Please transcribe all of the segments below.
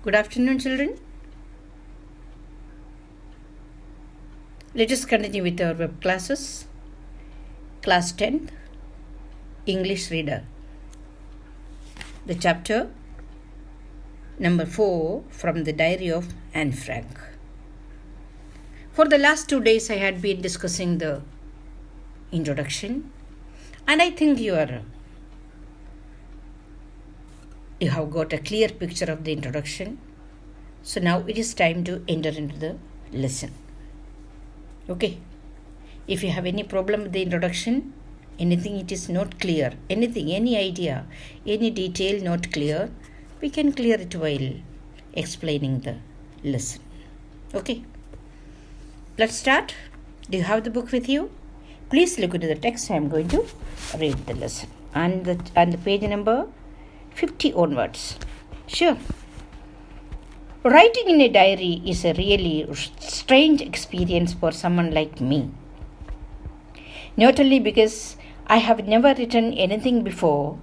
Good afternoon, children. Let us continue with our web classes. Class 10th, English Reader. The chapter number 4 from the Diary of Anne Frank. For the last 2 days, I had been discussing the introduction, and I think you have got a clear picture of the introduction. So now it is time to enter into the lesson. Okay. If you have any problem with the introduction, anything it is not clear, anything, any idea, any detail not clear, we can clear it while explaining the lesson. Okay. Let's start. Do you have the book with you? Please look into the text. I am going to read the lesson. And the page number 50 onwards. Sure. Writing in a diary is a really strange experience for someone like me. Not only because I have never written anything before,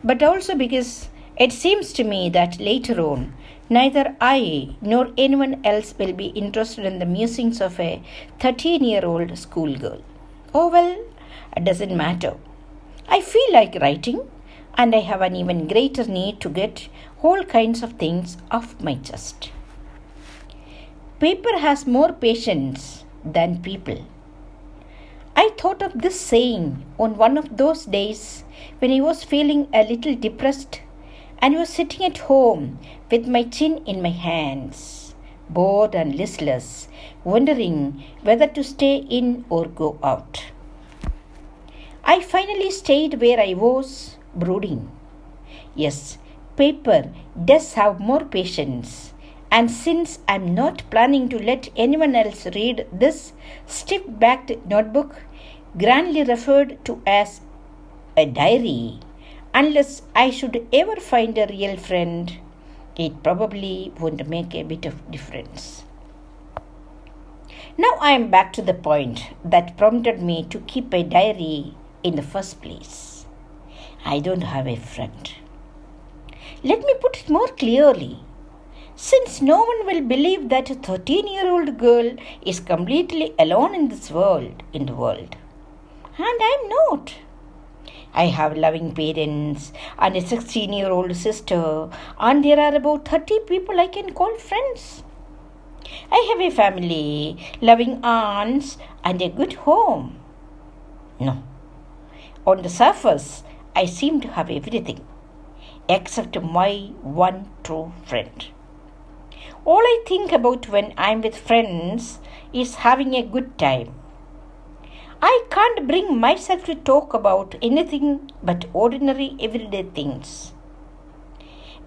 but also because it seems to me that later on, neither I nor anyone else will be interested in the musings of a 13-year-old schoolgirl. Oh well, it doesn't matter. I feel like writing, and I have an even greater need to get all kinds of things off my chest. Paper has more patience than people. I thought of this saying on one of those days when I was feeling a little depressed and was sitting at home with my chin in my hands, bored and listless, wondering whether to stay in or go out. I finally stayed where I was, brooding. Yes, paper does have more patience, and since I'm not planning to let anyone else read this stiff-backed notebook, grandly referred to as a diary, unless I should ever find a real friend, it probably won't make a bit of difference. Now I am back to the point that prompted me to keep a diary in the first place. I don't have a friend. Let me put it more clearly. Since no one will believe that a 13-year-old girl is completely alone in the world, and I'm not. I have loving parents and a 16-year-old sister, and there are about 30 people I can call friends. I have a family, loving aunts, and a good home. No. On the surface, I seem to have everything, except my one true friend. All I think about when I'm with friends is having a good time. I can't bring myself to talk about anything but ordinary everyday things.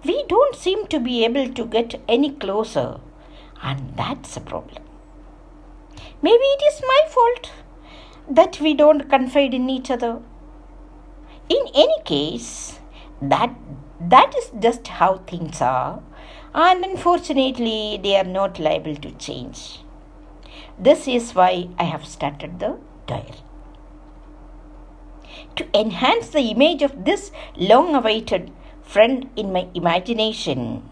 We don't seem to be able to get any closer, and that's a problem. Maybe it is my fault that we don't confide in each other. In any case, that is just how things are, and unfortunately they are not liable to change. This is why I have started the diary. To enhance the image of this long-awaited friend in my imagination,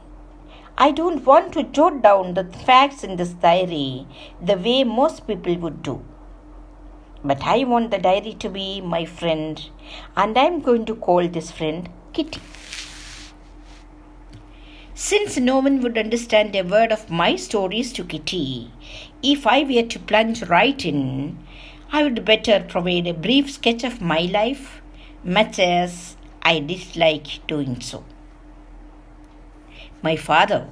I don't want to jot down the facts in this diary the way most people would do. But I want the diary to be my friend, and I'm going to call this friend Kitty. Since no one would understand a word of my stories to Kitty, if I were to plunge right in, I would better provide a brief sketch of my life, much as I dislike doing so. My father,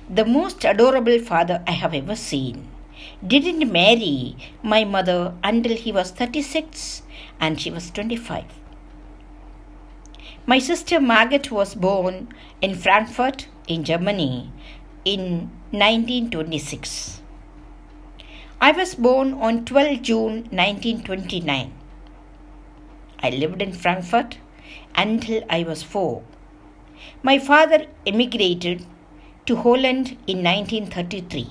the most adorable father I have ever seen, didn't marry my mother until he was 36 and she was 25. My sister Margaret was born in Frankfurt in Germany in 1926. I was born on 12 June 1929. I lived in Frankfurt until I was 4. My father emigrated to Holland in 1933.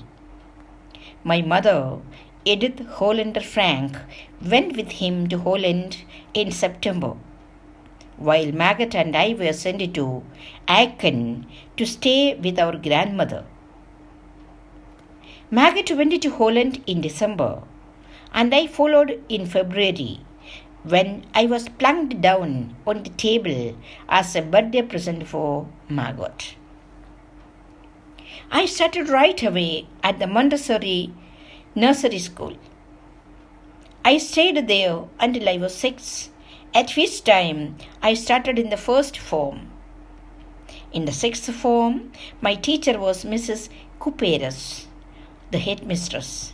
My mother, Edith Hollander Frank, went with him to Holland in September. while Margaret and I were sent to Aiken to stay with our grandmother. Margaret went to Holland in December, and I followed in February when I was plunked down on the table as a birthday present for Margaret. I started right away at the Montessori nursery school. I stayed there until I was 6, at which time I started in the first form. In the sixth form, my teacher was Mrs. Couperus, the headmistress.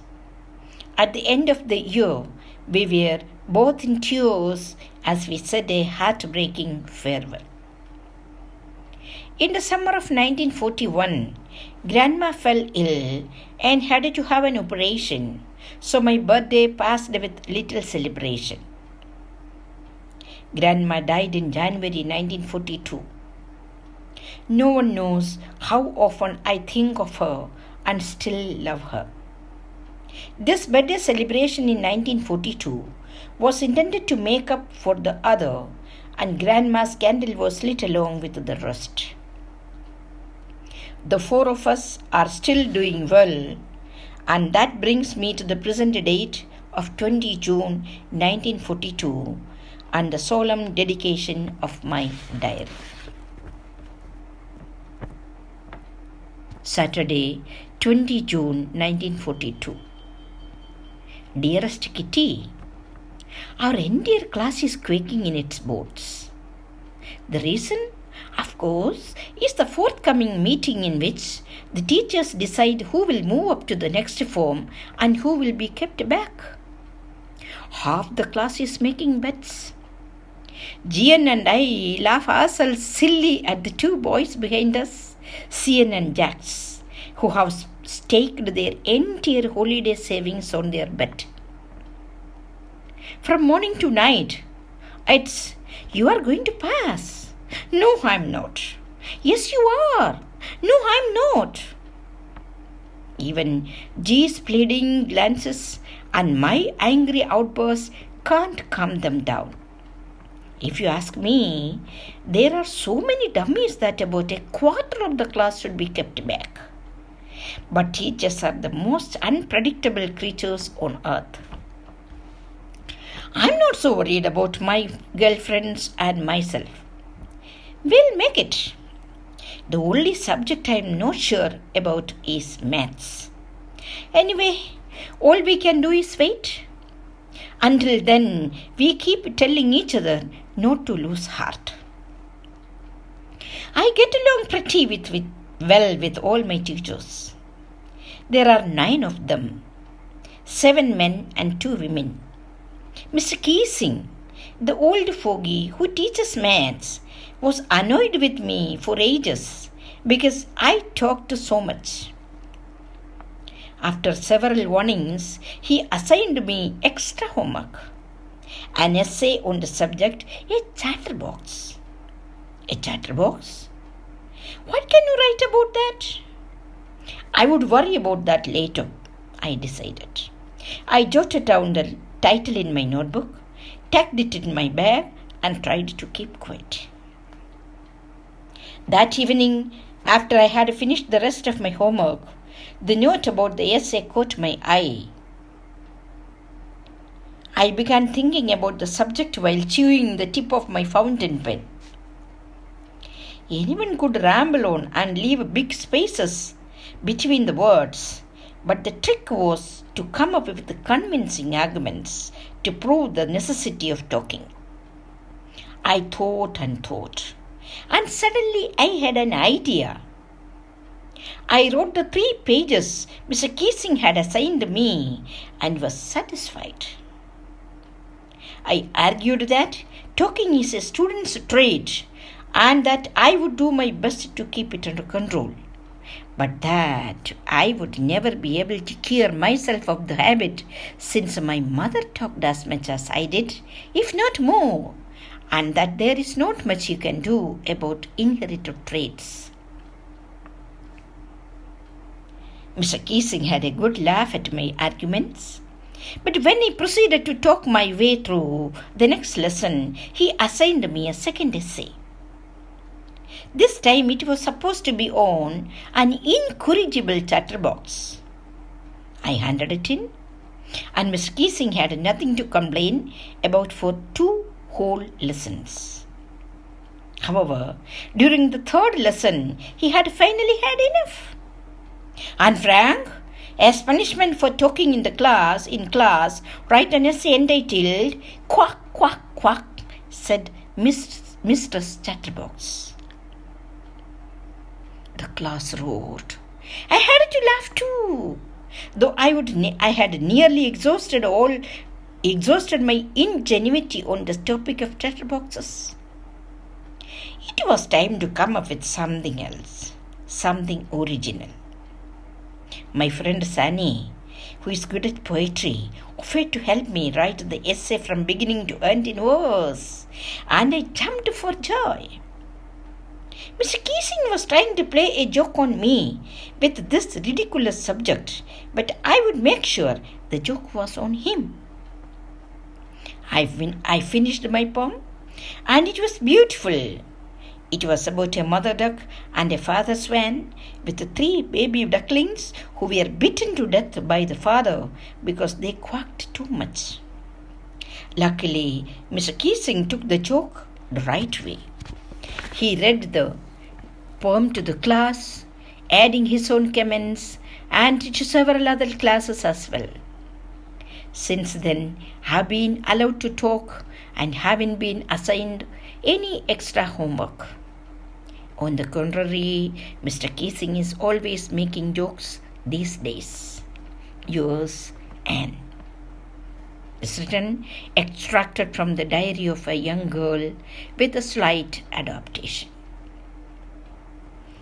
At the end of the year, we were both in tears as we said a heartbreaking farewell. In the summer of 1941, Grandma fell ill and had to have an operation, so my birthday passed with little celebration. Grandma died in January 1942. No one knows how often I think of her and still love her. This birthday celebration in 1942 was intended to make up for the other, and Grandma's candle was lit along with the rest. The 4 of us are still doing well, and that brings me to the present date of 20 June 1942 and the solemn dedication of my diary. Saturday, 20 June 1942. Dearest Kitty, our entire class is quaking in its boots. The reason, of course, is the forthcoming meeting in which the teachers decide who will move up to the next form and who will be kept back. Half the class is making bets. Gian and I laugh ourselves silly at the 2 boys behind us, Cian and Jax, who have staked their entire holiday savings on their bet. From morning to night, it's, "You are going to pass." "No, I'm not." "Yes, you are." "No, I'm not." Even G's pleading glances and my angry outbursts can't calm them down. If you ask me, there are so many dummies that about a quarter of the class should be kept back. But teachers are the most unpredictable creatures on earth. I'm not so worried about my girlfriends and myself. We'll make it. The only subject I'm not sure about is maths. Anyway, all we can do is wait. Until then, we keep telling each other not to lose heart. I get along pretty well with all my teachers. There are 9 of them, 7 men and 2 women. Mr. Keesing, the old fogey who teaches maths, was annoyed with me for ages because I talked so much. After several warnings, he assigned me extra homework, an essay on the subject, a chatterbox. A chatterbox? What can you write about that? I would worry about that later, I decided. I jotted down the title in my notebook, tucked it in my bag, and tried to keep quiet. That evening, after I had finished the rest of my homework, the note about the essay caught my eye. I began thinking about the subject while chewing the tip of my fountain pen. Anyone could ramble on and leave big spaces between the words, but the trick was to come up with convincing arguments to prove the necessity of talking. I thought, and suddenly I had an idea. I wrote the 3 pages Mr. Keesing had assigned me and was satisfied. I argued that talking is a student's trade and that I would do my best to keep it under control, but that I would never be able to cure myself of the habit since my mother talked as much as I did, if not more, and that there is not much you can do about inherited traits. Mr. Keesing had a good laugh at my arguments. But when I proceeded to talk my way through the next lesson, he assigned me a second essay. This time it was supposed to be on an incorrigible chatterbox. I handed it in, and Mr. Keesing had nothing to complain about for 2 whole lessons. However, during the third lesson, he had finally had enough. "And Frank, as punishment for talking in class, write an essay entitled Quack, Quack, Quack," said Mr. Chatterbox. The class roared. I had to laugh too, though I had nearly exhausted my ingenuity on the topic of chatterboxes. It was time to come up with something else, something original. My friend Sani, who is good at poetry, offered to help me write the essay from beginning to end in verse, and I jumped for joy. Mr. Keesing was trying to play a joke on me with this ridiculous subject, but I would make sure the joke was on him. I finished my poem, and it was beautiful. It was about a mother duck and a father swan with 3 baby ducklings who were bitten to death by the father because they quacked too much. Luckily, Mr. Keesing took the joke the right way. He read the poem to the class, adding his own comments, and to several other classes as well. Since then, I have been allowed to talk and haven't been assigned any extra homework. On the contrary, Mr. Keesing is always making jokes these days. Yours, Anne. It's written, extracted from the diary of a young girl with a slight adaptation.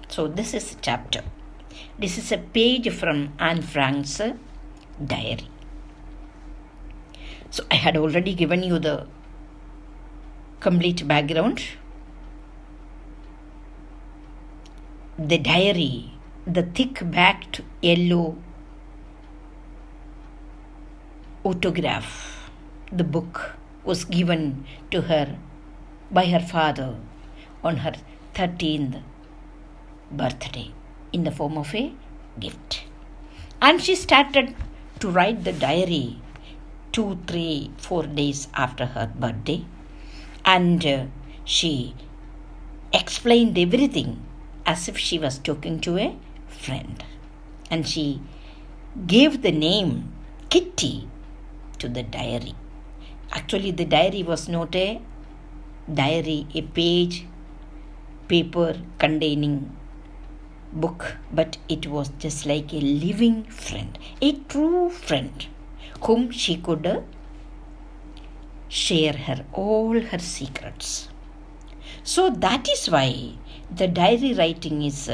So this is a chapter. This is a page from Anne Frank's diary. So I had already given you the complete background. The diary, the thick-backed yellow autograph, the book was given to her by her father on her 13th birthday in the form of a gift. And she started to write the diary 2, 3, 4 days after her birthday, and she explained everything as if she was talking to a friend. And she gave the name Kitty to the diary. Actually, the diary was not a diary, a paper containing book, but it was just like a living friend, a true friend whom she could share all her secrets. So that is why the diary writing is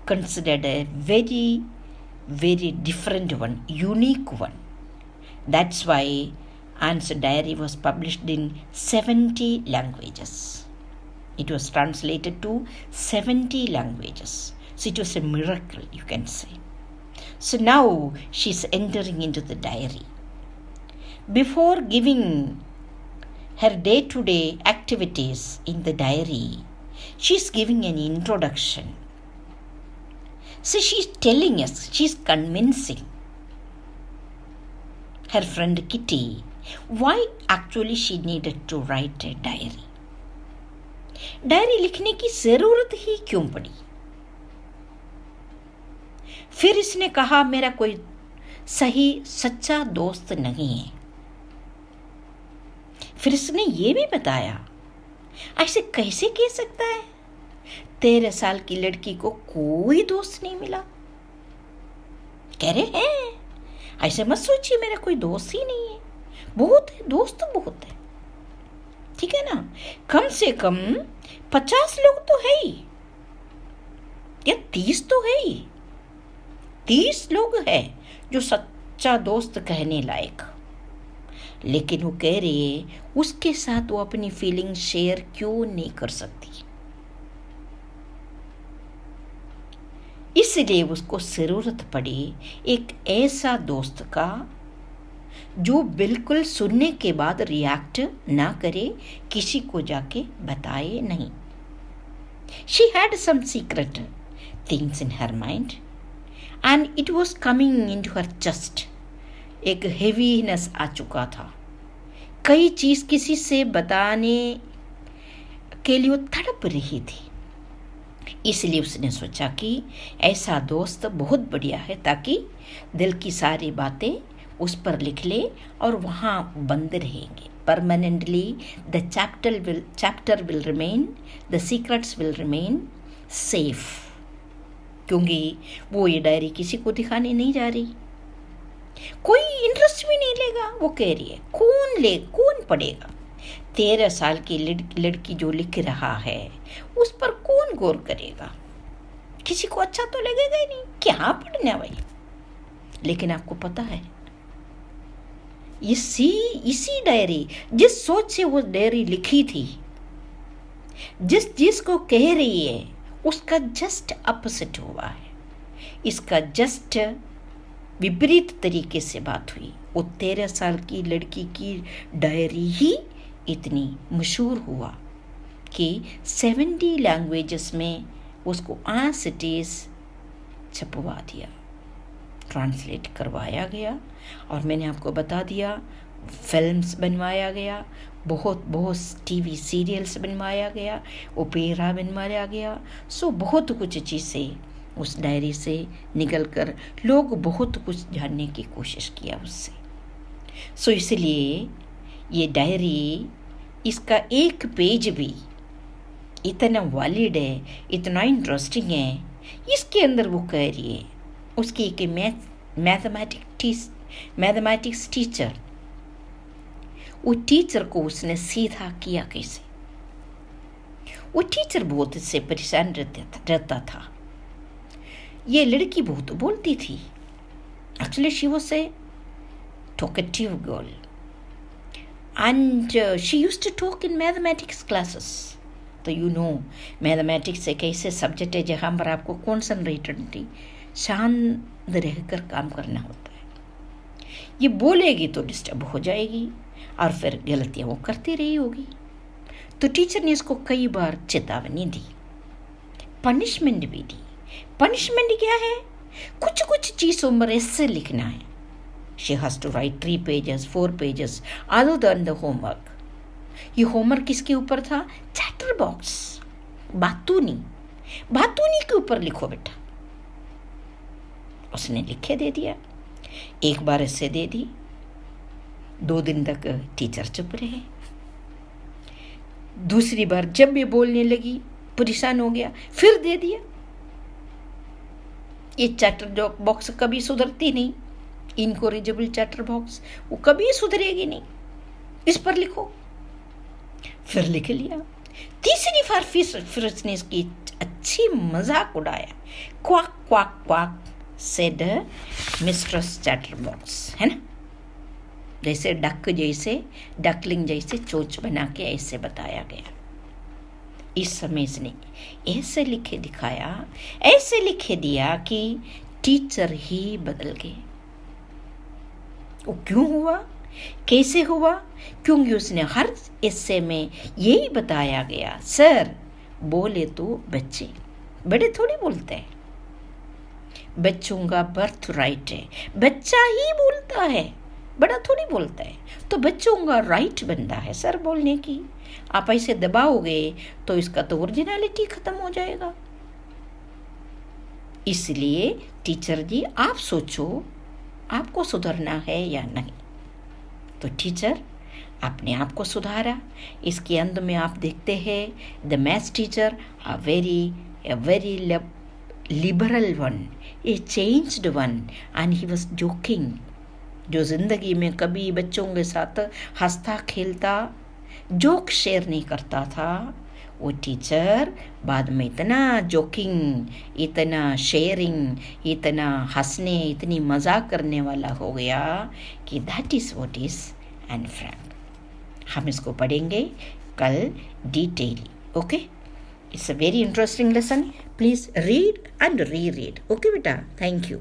considered a very, very different one, unique one. That's why Anne's diary was published in 70 languages. It was translated to 70 languages. So it was a miracle, you can say. So now she's entering into the diary. Before giving her day-to-day activities in the diary, she's giving an introduction. So she's telling us, she's convincing her friend Kitty why actually she needed to write a diary. Diary लिखने की जरूरत ही क्यों पड़ी? फिर इसने कहा, मेरा कोई सही सच्चा दोस्त नहीं है। फिर इसने ये भी बताया, ऐसे कैसे कह सकता है 13 साल की लड़की को कोई दोस्त नहीं मिला? कह रहे हैं, ऐसे मत सोचिए मेरा कोई दोस्त ही नहीं है, बहुत है, दोस्त तो बहुत है, ठीक है ना? कम से कम 50 लोग तो है ही, या 30 तो है ही, 30 लोग हैं जो सच्चा दोस्त कहने लायक। लेकिन वो कह रही है उसके साथ वो अपनी फीलिंग शेयर क्यों नहीं कर सकती, इसलिए उसको जरूरत पड़ी एक ऐसा दोस्त का जो बिल्कुल सुनने के बाद रिएक्ट ना करे, किसी को जाके बताए नहीं। She had some secret things in her mind and it was coming into her chest. एक हेवीनेस आ चुका था। कई चीज किसी से बताने के लिए वो तड़प रही थी। इसलिए उसने सोचा कि ऐसा दोस्त बहुत बढ़िया है, ताकि दिल की सारी बातें उस पर लिख ले और वहाँ बंद रहेंगे permanently. The chapter will remain, the secrets will remain safe, क्योंकि वो ये डायरी किसी को दिखाने नहीं जा रही। कोई इंटरेस्ट भी नहीं लेगा। वो कह रही है कौन पढ़ेगा? 13 साल की लड़की जो लिख रहा है उस पर कौन गौर करेगा? किसी को अच्छा तो लगेगा ही नहीं, क्या पढ़ना भाई। लेकिन आपको पता है, इसी डायरी, जिस सोच से वो डायरी लिखी थी, जिसको कह रही है, उसका जस्ट अपोजिट हुआ है। इसका जस्ट विपरीत तरीके से बात हुई। वो 13 साल की लड़की की डायरी ही इतनी मशहूर हुआ कि 70 लैंग्वेजेस में उसको एज इट इज छपवा दिया, ट्रांसलेट करवाया गया। और मैंने आपको बता दिया, फिल्म्स बनवाया गया, बहुत टीवी सीरियल्स बनवाया गया, ओपेरा बनवाया गया। सो बहुत कुछ चीज़ें उस डायरी से निकल कर लोग बहुत कुछ जानने की कोशिश किया उससे। सो इसलिए ये डायरी, इसका एक पेज भी इतना वैलिड है, इतना इंटरेस्टिंग है। इसके अंदर वो कह रही है, उसकी एक मैथमेटिक्स टीचर, वो टीचर को उसने सीधा किया कैसे। वो टीचर बहुत इससे परेशान रहता था। ये लड़की बहुत बोलती थी। Actually she was a talkative girl and she used to talk in mathematics classes. तो यू नो, मैथमेटिक्स एक ऐसे सब्जेक्ट है जहाँ पर आपको कॉन्सनट्रेटेडली शांत रहकर काम करना होता है। ये बोलेगी तो डिस्टर्ब हो जाएगी और फिर गलतियाँ वो करती रही होगी। तो टीचर ने इसको कई बार चेतावनी दी, पनिशमेंट भी दी। पनिशमेंट क्या है? कुछ चीज़ों पर ऐसे लिखना है। She has to write 3 pages, 4 pages other than the homework. ये होमवर्क किसके ऊपर था? चैटर बॉक्स, बातूनी के ऊपर लिखो बेटा। उसने लिखे दे दिया। एक बार ऐसे दे दी, 2 दिन तक टीचर चुप रहे। दूसरी बार जब ये बोलने लगी, परेशान हो गया, फिर दे दिया। ये चैटर बॉक्स कभी सुधरती नहीं, इनकोरिजिबल चैटर बॉक्स, वो कभी सुधरेगी नहीं। इस पर लिखो। फिर लिख लिया। तीसरी बार फिर उसने इसकी अच्छी मजाक उड़ाया। Quack quack quack said mistress chatter box, है ना, जैसे डकलिंग जैसे चोच बना के ऐसे बताया गया। इस समय इसने ऐसे लिखे दिखाया, ऐसे लिखे दिया कि टीचर ही बदल गए। वो क्यों हुआ, कैसे हुआ? क्योंकि उसने हर हिस्से में यही बताया गया, सर बोले तो बच्चे, बड़े थोड़ी बोलते हैं। बच्चों का बर्थ राइट है, बच्चा ही बोलता है, बड़ा थोड़ी बोलता है। तो बच्चों का राइट बनता है सर बोलने की। आप ऐसे दबाओगे तो इसका तो ओरिजिनलिटी खत्म हो जाएगा। इसलिए टीचर जी, आप सोचो आपको सुधरना है या नहीं। तो टीचर अपने आप को सुधारा। इसके अंत में आप देखते हैं the maths teacher a very liberal one, A changed one, and he was joking. जो जिंदगी में कभी बच्चों के साथ हंसता खेलता, जोक शेयर नहीं करता था, वो टीचर बाद में इतना जोकिंग, इतना शेयरिंग, इतना हंसने, इतनी मजाक करने वाला हो गया कि that is what is an friend. हम इसको पढ़ेंगे कल detailly. Okay, it's a very interesting lesson. Please read and reread. Okay बेटा, थैंक यू।